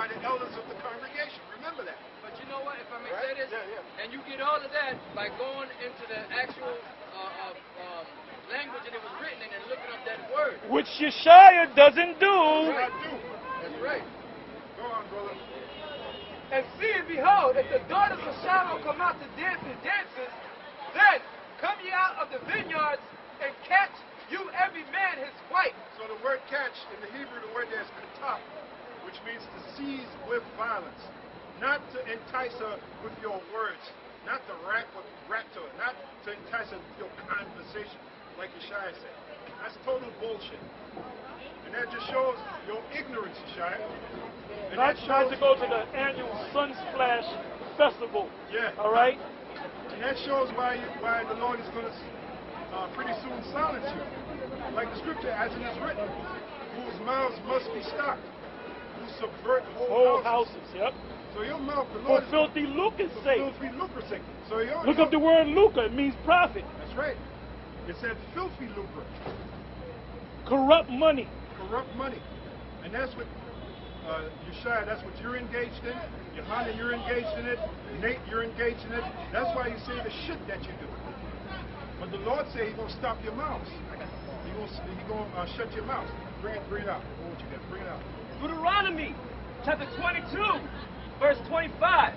by the elders of the congregation. Remember that. But you know what? If I may say this, and you get all of that by going into the actual language that it was written in and looking up that word. Which Yeshaya doesn't do. That's right. Go on, brother. And see and behold, if the daughters of Shiloh come out to dance in dances, then come ye out of the vineyards and catch you every man his wife. So the word catch, in the Hebrew, the word there is katap, which means to seize with violence. Not to entice her with your words. Not to rap to her. Not to entice her with your conversation, like Yeshaya said. That's total bullshit. And that just shows your ignorance, Yeshaya. And Not to go to the annual Sunsplash Festival. Yeah. All right? And that shows why the Lord is going to pretty soon silence you. Like the scripture, as it is written, whose mouths must be stopped, who subvert whole houses. Yep. So your mouth, the Lord, for filthy lucre's sake. Filthy lucre's sake. So look up the word lucre. It means profit. That's right. It said filthy lucre. Corrupt money. Corrupt money. And that's what Yeshaya, that's what you're engaged in. Yohanan, you're engaged in it. Nate, you're engaged in it. That's why you say the shit that you do. But the Lord said He's going to stop your mouths. He's going to shut your mouth. Bring it out. What you got? Bring it out. Deuteronomy chapter 22, verse 25.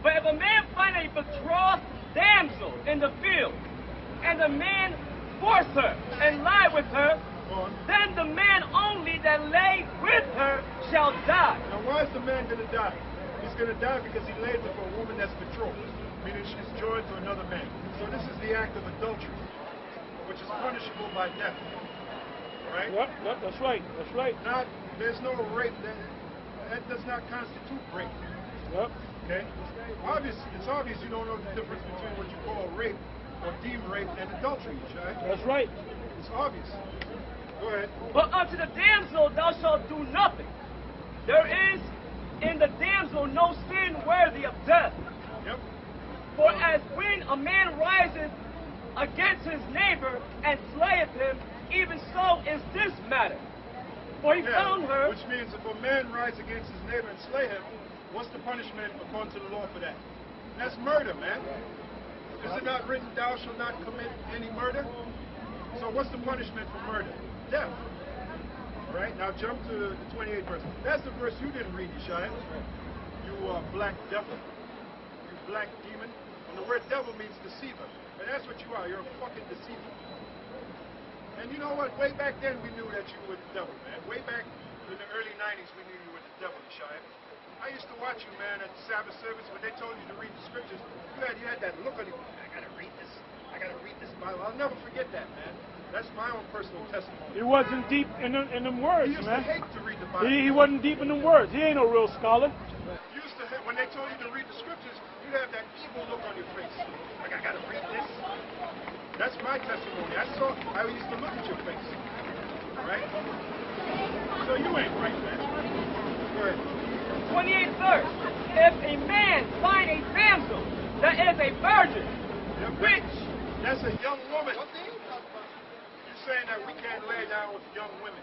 But if a man find a betrothed damsel in the field, and the man force her and lie with her, then the man only that lay with her shall die. Now why is the man going to die? He's going to die because he laid with a woman that's betrothed, meaning she's joined to another man. So this is the act of adultery, which is punishable by death. Right? Yep, that's right. That's right. There's no rape. That does not constitute rape. Yep. Okay? It's obvious you don't know the difference between what you call rape or deem rape and adultery, right? That's right. It's obvious. Go ahead. But unto the damsel thou shalt do nothing. There is in the damsel no sin worthy of death. Yep. For as when a man rises against his neighbor and slayeth him, even so is this matter. For he found her. Which means if a man rises against his neighbor and slay him, what's the punishment according to the law for that? That's murder, man. Is it not written, thou shalt not commit any murder? So what's the punishment for murder? Death. Right? Now jump to the 28th verse. That's the verse you didn't read, Yeshaya. You black devil. You black demon. And the word devil means deceiver. And that's what you are. You're a fucking deceiver. And you know what? Way back then we knew that you were the devil, man. Way back in the early 90s we knew you were the devil, Yeshaya. I used to watch you, man, at the Sabbath service when they told you to read the scriptures. You had that look on you. I gotta read this. I gotta read this Bible. I'll never forget that, man. That's my own personal testimony. He wasn't deep in them words, He used man. to hate to read the Bible. He wasn't deep in them words. He ain't no real scholar. You used to hate, when they told you to read the scriptures, you'd have that evil look on your face. Like, I gotta read this. That's my testimony. I used to look at your face. Right? So you ain't right, man. Go ahead. 28th verse. If a man find a damsel that is a virgin, which... That's a young woman. You're saying that we can't lay down with young women.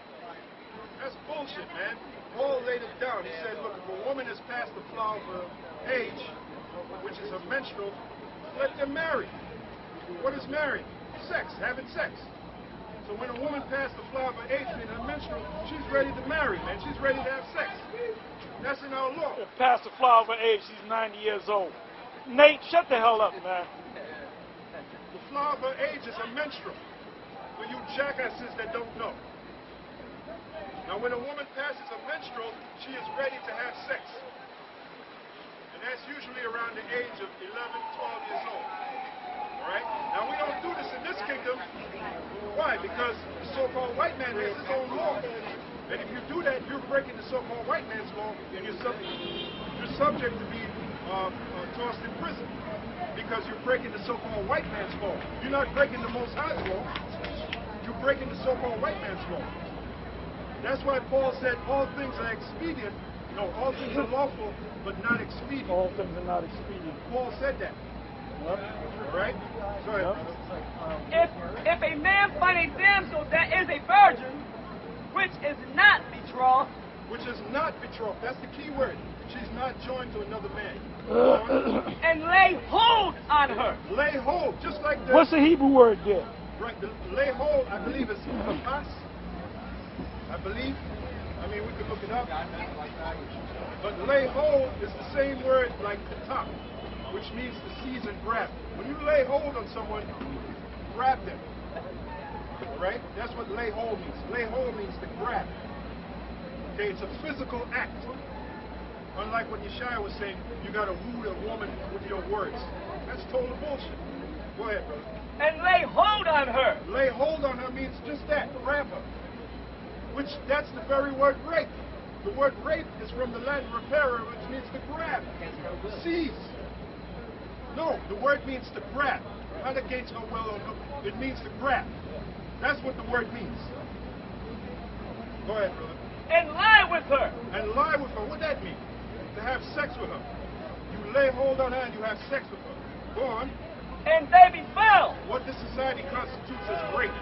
That's bullshit, man. Paul laid it down. He said, look, if a woman is past the flower of age, which is a menstrual, let them marry. What is marrying? Sex, having sex. So when a woman past the flower of age, being a menstrual, she's ready to marry, man. She's ready to have sex. That's in our law. Past the flower of age, she's 90 years old. Nate, shut the hell up, man. The flower of age is a menstrual. For you jackasses that don't know. Now when a woman passes a menstrual, she is ready to have sex. And that's usually around the age of 11, 12 years old. Alright? Now we don't do this in this kingdom. Why? Because the so-called white man has his own law. And if you do that, you're breaking the so-called white man's law, and you're subject to be tossed in prison. Because you're breaking the so-called white man's law. You're not breaking the Most High's law. You're breaking the so-called white man's law. That's why Paul said all things are expedient. No, all things are lawful, but not expedient. All things are not expedient. Paul said that. All right? Go ahead. If a man find a damsel that is a virgin, which is not betrothed, which is not betrothed. That's the key word. She's not joined to another man. And lay hold on her. Lay hold, just like the... What's the Hebrew word there? Right, the lay hold, I believe, is pas. I believe. I mean, we can look it up. But lay hold is the same word like katak, which means to seize and grab. When you lay hold on someone, grab them. Right? That's what lay hold means. Lay hold means to grab. Okay, it's a physical act. Unlike what Yeshaya was saying, you got to woo a woman with your words. That's total bullshit. Go ahead, brother. And lay hold on her. Lay hold on her means just that, grab her. Which, that's the very word rape. The word rape is from the Latin repere, which means to grab. Seize. No, the word means to grab. Not against her will or no. It means to grab. That's what the word means. Go ahead, brother. And lie with her. And lie with her. What that mean? To have sex with her. You lay hold on her and you have sex with her. Go on. And they be found. What this society constitutes as rape.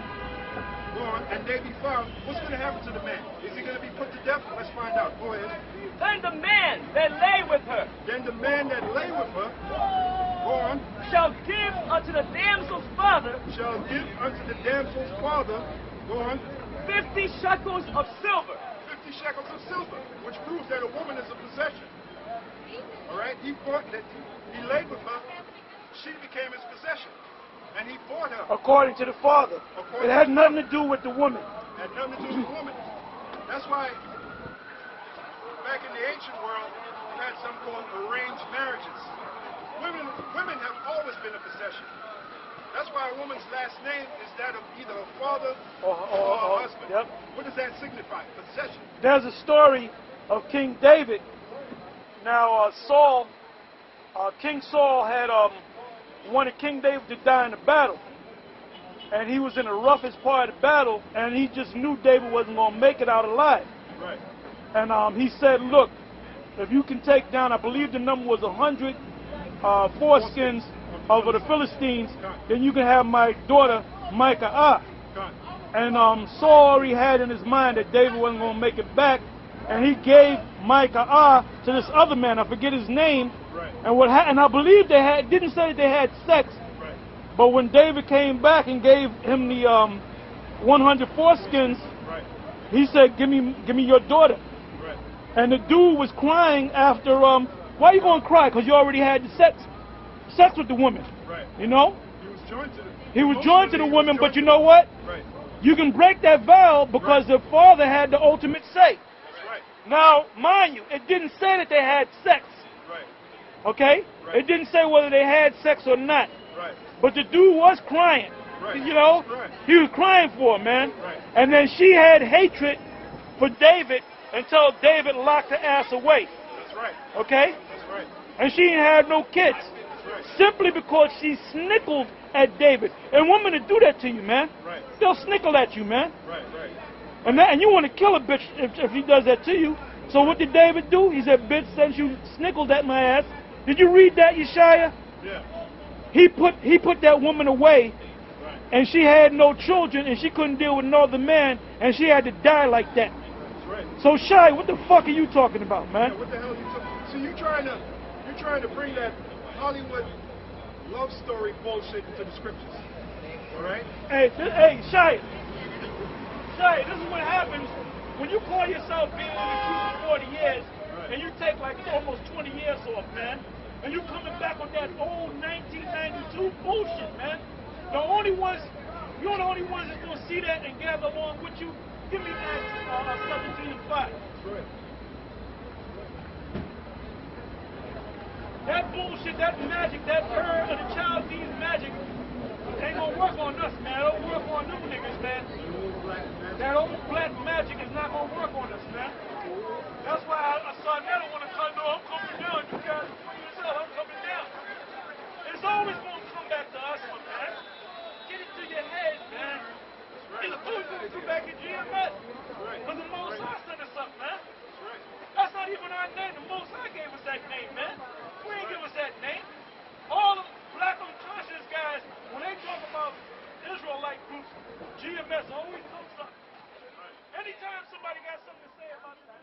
Go on. And they be found. What's going to happen to the man? Is he going to be put to death? Let's find out. Go ahead. Then the man that lay with her. Then the man that lay with her. Go on. Shall give unto the damsel's father. Shall give unto the damsel's father. Go on. 50 shekels of silver. 50 shekels of silver. Which proves that a woman is a possession. Alright? He bought that. He laid with her. She became his possession. And he bought her. According to the father. It had nothing to do with the woman. Had nothing to do with the woman. That's why back in the ancient world, you had something called arranged marriages. Women have always been a possession. That's why a woman's last name is that of either her father or her husband. Yep. What does that signify? Possession. There's a story of King David. Now, King Saul had wanted King David to die in the battle. And he was in the roughest part of the battle, and he just knew David wasn't going to make it out alive. Right. And he said, look, if you can take down, I believe the number was 100 foreskins of the Philistines, then you can have my daughter, Micah. And Saul already had in his mind that David wasn't going to make it back, and he gave Micah to this other man. I forget his name. Right. And I believe they didn't say that they had sex. Right. But when David came back and gave him the 100 foreskins, right. he said, "Give me your daughter." Right. And the dude was crying after. Why are you going to cry? Because you already had the sex with the woman. Right. You know. He was joined to the. He was joined to the woman, but you know what? Right. You can break that vow because the father had the ultimate say. That's right. Now, mind you, it didn't say that they had sex. Right. Okay? Right. It didn't say whether they had sex or not. Right. But the dude was crying. Right. You know? Right. He was crying for her, man. Right. And then she had hatred for David until David locked her ass away. That's right. Okay? That's right. And she ain't had no kids. That's right. Simply because she snickled at David. And women to do that to you, man. Right. They'll snickle at you, man. Right. Right. And you want to kill a bitch if he does that to you. So what did David do? He said, bitch, since you snickled at my ass. Did you read that, Yeshaya? Yeah. He put that woman away, Right. and she had no children, and she couldn't deal with no other man, and she had to die like that. That's right. So Shai, what the fuck are you talking about, man? Yeah, what the hell are you talking? So you're trying to bring that Hollywood love story bullshit into the scriptures. All right? Hey, Shai, this is what happens when you call yourself being in the truth for 40 years, Right. and you take like almost 20 years off, man, and you coming back on that old 1992 bullshit, man. You're the only ones that's gonna see that and gather along with you. Give me Acts 17 and 5. That's right. That bullshit, that magic, that of the Chaldees magic ain't gonna work on us, man. It don't work on them niggas, man. That old black magic is not gonna work on us, man. That's why I saw that. I want to come. No, I'm coming down. You guys, I'm coming down. It's always gonna come back to us, man. Get it to your head, man. It's always gonna come back to GMS. Because the Most High sent us up, man. That's not even our name. The Most High gave us that name, man. We ain't give us that name. All the black unconscious guys, when they talk about Israelite groups, GMS always comes up. Anytime somebody got something to say about that.